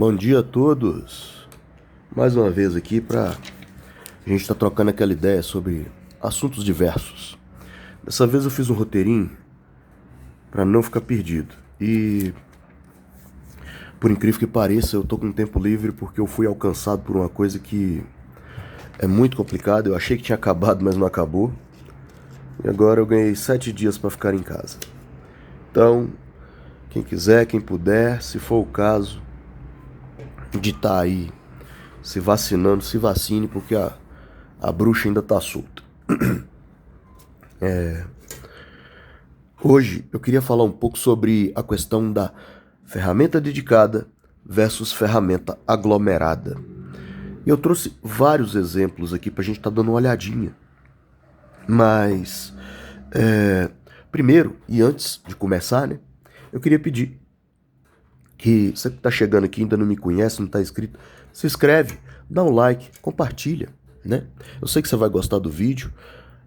Bom dia a todos. Mais uma vez aqui para a gente estar trocando aquela ideia sobre assuntos diversos. Dessa vez eu fiz um roteirinho para não ficar perdido. E por incrível que pareça, eu tô com tempo livre porque eu fui alcançado por uma coisa que é muito complicada. Eu achei que tinha acabado, mas não acabou. E agora eu ganhei 7 dias para ficar em casa. Então, quem quiser, quem puder, se for o caso de estar aí se vacinando, se vacine, porque a bruxa ainda tá solta. Hoje eu queria falar um pouco sobre a questão da ferramenta dedicada versus ferramenta aglomerada. E eu trouxe vários exemplos aqui pra gente estar dando uma olhadinha. Mas, primeiro, e antes de começar, né, eu queria pedir que você que está chegando aqui ainda não me conhece, não está inscrito, se inscreve, dá um like, compartilha, né? Eu sei que você vai gostar do vídeo,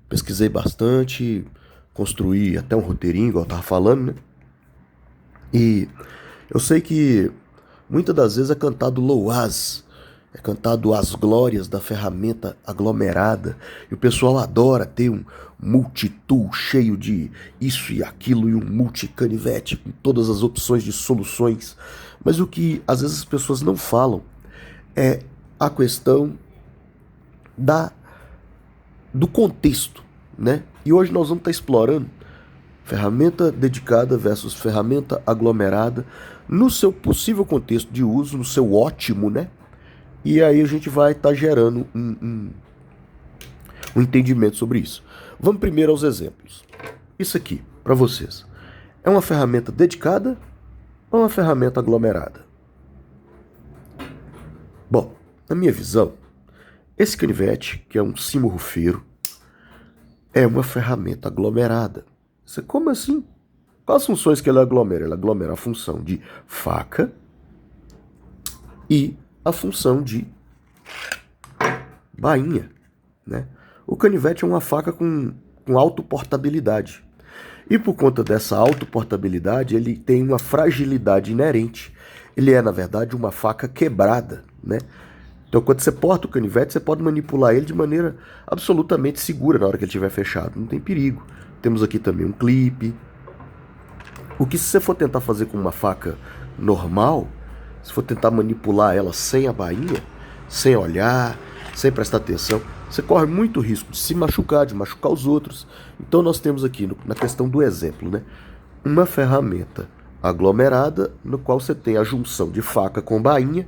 pesquisei bastante, construí até um roteirinho, igual eu estava falando, né? E eu sei que muitas das vezes é cantado louvás, é cantado as glórias da ferramenta aglomerada, e o pessoal adora ter um multitool cheio de isso e aquilo e um multicanivete com todas as opções de soluções. Mas o que às vezes as pessoas não falam é a questão do contexto, né? E hoje nós vamos estar explorando ferramenta dedicada versus ferramenta aglomerada no seu possível contexto de uso, no seu ótimo, né? E aí a gente vai estar gerando um entendimento sobre isso. Vamos primeiro aos exemplos. Isso aqui, para vocês, é uma ferramenta dedicada ou uma ferramenta aglomerada? Bom, na minha visão, esse canivete, que é um cimo rufeiro, é uma ferramenta aglomerada. Como assim? Quais as funções que ele aglomera? Ele aglomera a função de faca e a função de bainha, né? O canivete é uma faca com autoportabilidade. E por conta dessa autoportabilidade, ele tem uma fragilidade inerente. Ele é, na verdade, uma faca quebrada, né? Então, quando você porta o canivete, você pode manipular ele de maneira absolutamente segura na hora que ele estiver fechado. Não tem perigo. Temos aqui também um clipe. O que se você for tentar fazer com uma faca normal, se for tentar manipular ela sem a bainha, sem olhar, sem prestar atenção, você corre muito risco de se machucar, de machucar os outros. Então nós temos aqui, na questão do exemplo, né, uma ferramenta aglomerada, no qual você tem a junção de faca com bainha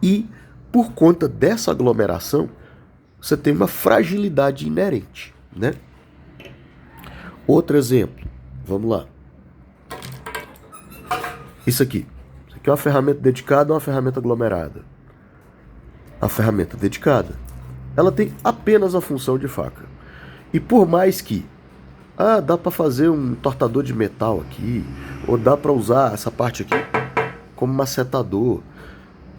e, por conta dessa aglomeração, você tem uma fragilidade inerente, né? Outro exemplo, vamos lá. Isso aqui é uma ferramenta dedicada ou uma ferramenta aglomerada? A ferramenta dedicada, ela tem apenas a função de faca. E por mais que dá para fazer um tortador de metal aqui, ou dá para usar essa parte aqui como macetador,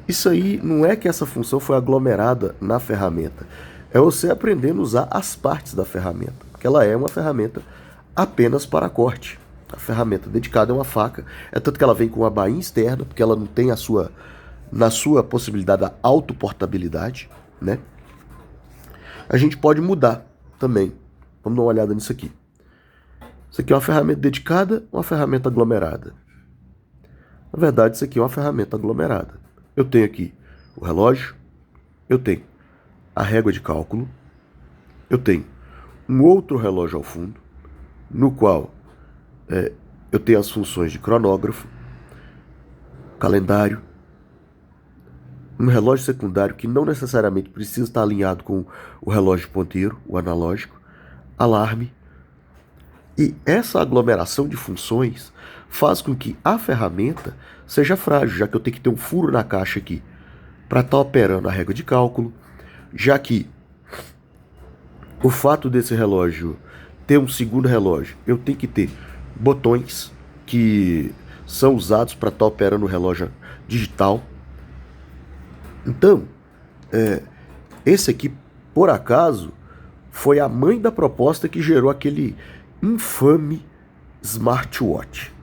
isso aí não é que essa função foi aglomerada na ferramenta. É você aprendendo a usar as partes da ferramenta, porque ela é uma ferramenta apenas para corte. A ferramenta dedicada é uma faca, é tanto que ela vem com uma bainha externa, porque ela não tem na sua possibilidade da autoportabilidade, né? A gente pode mudar também. Vamos dar uma olhada nisso aqui. Isso aqui é uma ferramenta dedicada ou uma ferramenta aglomerada? Na verdade, isso aqui é uma ferramenta aglomerada. Eu tenho aqui o relógio, eu tenho a régua de cálculo, eu tenho um outro relógio ao fundo, no qual eu tenho as funções de cronógrafo, calendário, um relógio secundário que não necessariamente precisa estar alinhado com o relógio ponteiro, o analógico, alarme. E essa aglomeração de funções faz com que a ferramenta seja frágil, já que eu tenho que ter um furo na caixa aqui para estar operando a régua de cálculo, já que o fato desse relógio ter um segundo relógio, eu tenho que ter botões que são usados para estar operando o relógio digital. Então, esse aqui, por acaso, foi a mãe da proposta que gerou aquele infame smartwatch.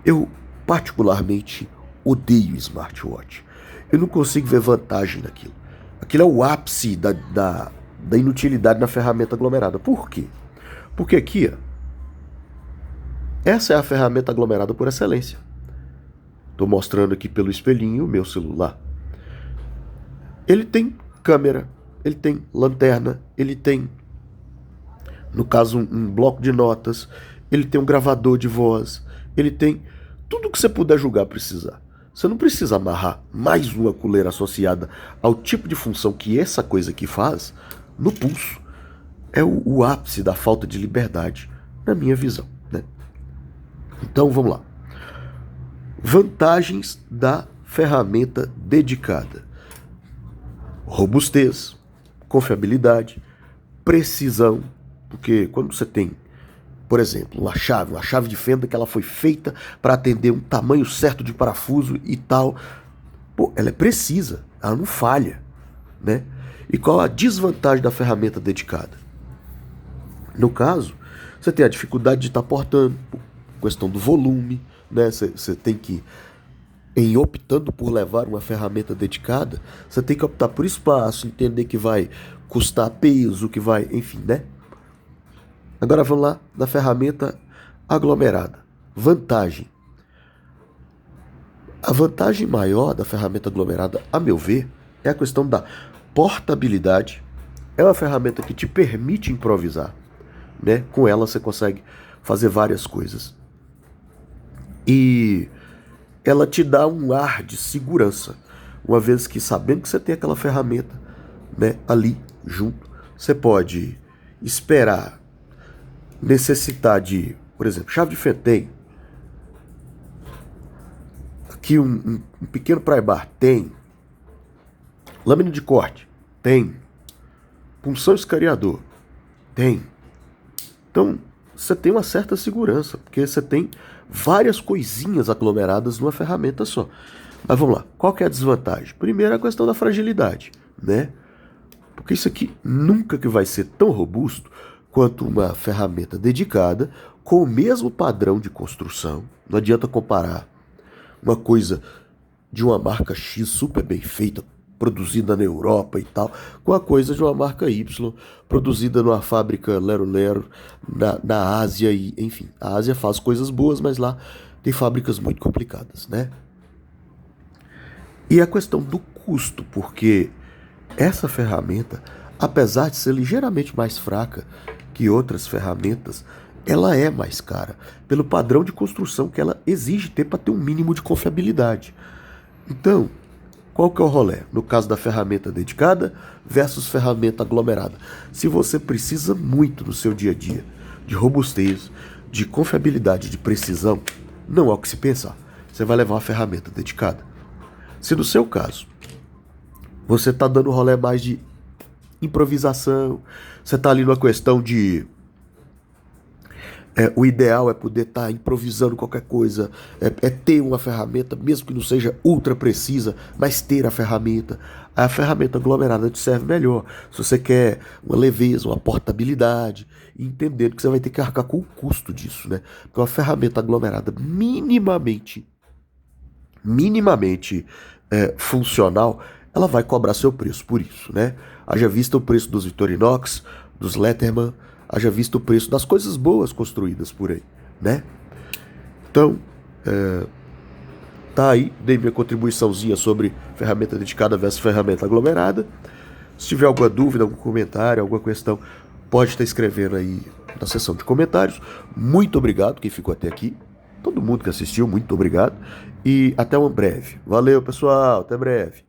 Eu particularmente odeio smartwatch. Eu não consigo ver vantagem naquilo. Aquilo é o ápice da inutilidade na ferramenta aglomerada. Por quê? Porque aqui, ó, essa é a ferramenta aglomerada por excelência. Estou mostrando aqui pelo espelhinho o meu celular. Ele tem câmera, ele tem lanterna, ele tem, no caso, um bloco de notas, ele tem um gravador de voz, ele tem tudo que você puder julgar precisar. Você não precisa amarrar mais uma coleira associada ao tipo de função que essa coisa aqui faz no pulso. É o ápice da falta de liberdade, na minha visão, né? Então vamos lá. Vantagens da ferramenta dedicada: robustez, confiabilidade, precisão, porque quando você tem, por exemplo, uma chave de fenda que ela foi feita para atender um tamanho certo de parafuso e tal, pô, ela é precisa, ela não falha, né? E qual a desvantagem da ferramenta dedicada? No caso, você tem a dificuldade de estar portando, questão do volume, né? Você tem que, em optando por levar uma ferramenta dedicada, você tem que optar por espaço, entender que vai custar peso, que vai, enfim, né? Agora vamos lá da ferramenta aglomerada. Vantagem. A vantagem maior da ferramenta aglomerada, a meu ver, é a questão da portabilidade. É uma ferramenta que te permite improvisar, né? Com ela você consegue fazer várias coisas. E ela te dá um ar de segurança, uma vez que, sabendo que você tem aquela ferramenta, né, ali junto, você pode esperar necessitar de, por exemplo, chave de fenda tem, aqui um pequeno pry bar tem, lâmina de corte tem, punção escariador tem. Então você tem uma certa segurança, porque você tem várias coisinhas aglomeradas numa ferramenta só. Mas vamos lá, qual que é a desvantagem? Primeiro, a questão da fragilidade, né? Porque isso aqui nunca que vai ser tão robusto quanto uma ferramenta dedicada com o mesmo padrão de construção. Não adianta comparar uma coisa de uma marca X super bem feita, produzida na Europa e tal, com a coisa de uma marca Y, produzida numa fábrica lero-lero na Ásia, e enfim, a Ásia faz coisas boas, mas lá tem fábricas muito complicadas, né? E a questão do custo, porque essa ferramenta, apesar de ser ligeiramente mais fraca que outras ferramentas, ela é mais cara, pelo padrão de construção que ela exige ter para ter um mínimo de confiabilidade. Então, qual que é o rolê? No caso da ferramenta dedicada versus ferramenta aglomerada. Se você precisa muito no seu dia a dia de robustez, de confiabilidade, de precisão, não há o que se pensar. Você vai levar uma ferramenta dedicada. Se no seu caso, você está dando rolê mais de improvisação, você está ali numa questão de... o ideal é poder estar improvisando qualquer coisa, é ter uma ferramenta, mesmo que não seja ultra precisa, mas ter a ferramenta. A ferramenta aglomerada te serve melhor. Se você quer uma leveza, uma portabilidade, entendendo que você vai ter que arcar com o custo disso, né? Então a ferramenta aglomerada minimamente funcional, ela vai cobrar seu preço por isso, né? Haja vista o preço dos Victorinox, dos Letterman, haja visto o preço das coisas boas construídas por aí, né? Então, tá aí, dei minha contribuiçãozinha sobre ferramenta dedicada versus ferramenta aglomerada. Se tiver alguma dúvida, algum comentário, alguma questão, pode estar escrevendo aí na seção de comentários. Muito obrigado quem ficou até aqui. Todo mundo que assistiu, muito obrigado. E até uma breve. Valeu, pessoal, até breve.